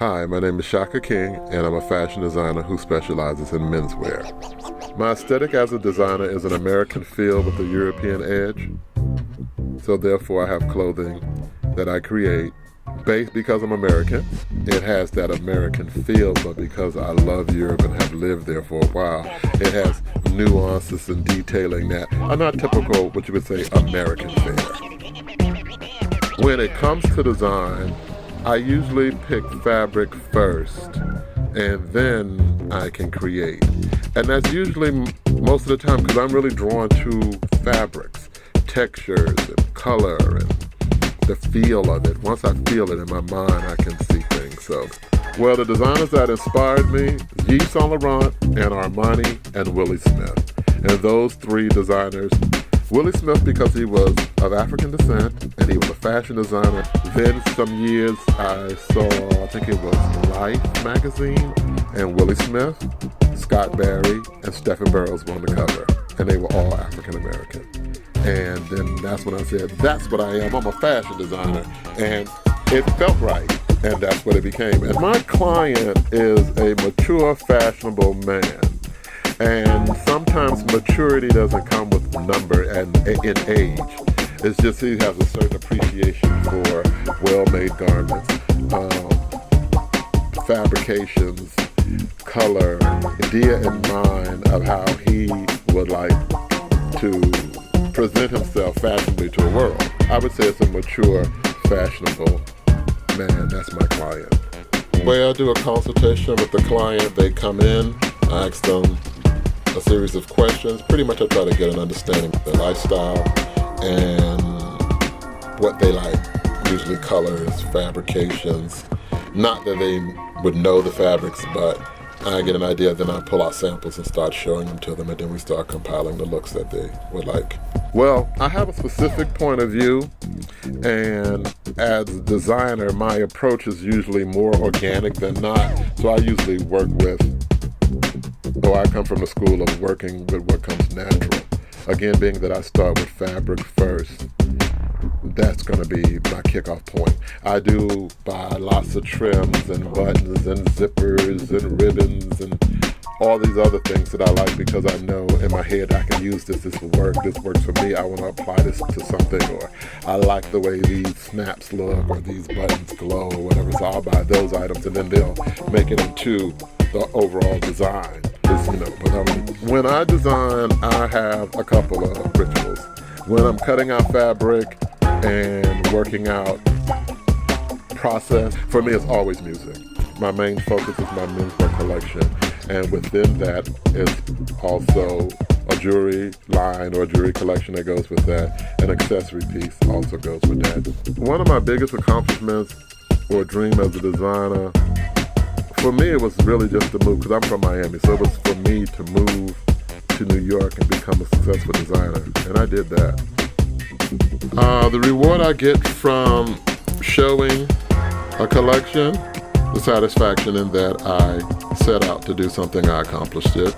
Hi, my name is Shaka King, and I'm a fashion designer who specializes in menswear. My aesthetic as a designer is an American feel with a European edge. So therefore I have clothing that I create based because I'm American. It has that American feel, but because I love Europe and have lived there for a while, it has nuances and detailing that are not typical, what you would say, American fare. When it comes to design, I usually pick fabric first, and then I can create. And that's usually most of the time because I'm really drawn to fabrics, textures, and color, and the feel of it. Once I feel it in my mind, I can see things. So, well, the designers that inspired me, Yves Saint Laurent and Armani and Willie Smith. And those three designers, Willie Smith because he was of African descent and he was a fashion designer. Then some years I saw, I think it was Life magazine, and Willie Smith, Scott Barry, and Stephen Burrows were on the cover. And they were all African American. And then that's when I said, that's what I am. I'm a fashion designer. And it felt right. And that's what it became. And my client is a mature, fashionable man. And sometimes maturity doesn't come with number and in age. It's just he has a certain appreciation for well-made garments, fabrications, color, idea in mind of how he would like to present himself fashionably to the world. I would say it's a mature, fashionable man. That's my client. Where I do a consultation with the client, they come in, I ask them a series of questions. Pretty much I try to get an understanding of their lifestyle and what they like. Usually colors, fabrications. Not that they would know the fabrics, but I get an idea, then I pull out samples and start showing them to them, and then we start compiling the looks that they would like. Well, I have a specific point of view, and as a designer, my approach is usually more organic than not, so I usually work with, though I come from the school of working with what comes natural. Again, being that I start with fabric first, that's going to be my kickoff point. I do buy lots of trims and buttons and zippers and ribbons and all these other things that I like because I know in my head I can use this will work, this works for me, I want to apply this to something, or I like the way these snaps look or these buttons glow or whatever, so I'll buy those items and then they'll make it into the overall design. When I design, I have a couple of rituals. When I'm cutting out fabric and working out process, for me it's always music. My main focus is my menswear collection, and within that is also a jewelry line or a jewelry collection that goes with that. An accessory piece also goes with that. One of my biggest accomplishments or dream as a designer, for me it was really just to move, because I'm from Miami, so it was for me to move to New York and become a successful designer, and I did that. The reward I get from showing a collection, the satisfaction in that I set out to do something, I accomplished it,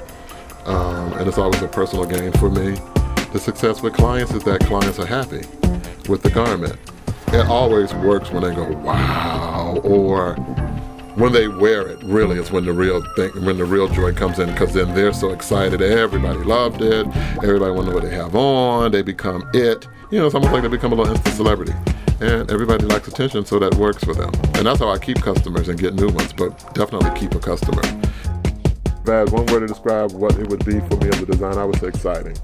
and it's always a personal gain for me. The success with clients is that clients are happy with the garment. It always works when they go, wow, or when they wear it, really is when the real joy comes in, because then they're so excited. Everybody loved it. Everybody want to know what they have on. They become it. It's almost like they become a little instant celebrity. And everybody likes attention, so that works for them. And that's how I keep customers and get new ones, but definitely keep a customer. If I had one word to describe what it would be for me as a designer, I would say exciting.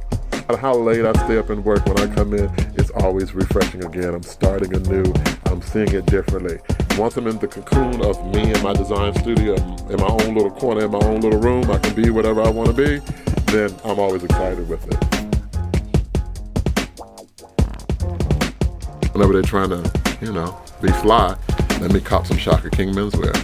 How late I stay up and work, when I come in, it's always refreshing again. I'm starting anew. I'm seeing it differently. Once I'm in the cocoon of me and my design studio, in my own little corner, in my own little room, I can be whatever I want to be, then I'm always excited with it. Whenever they're trying to, be fly, let me cop some Shaka King menswear.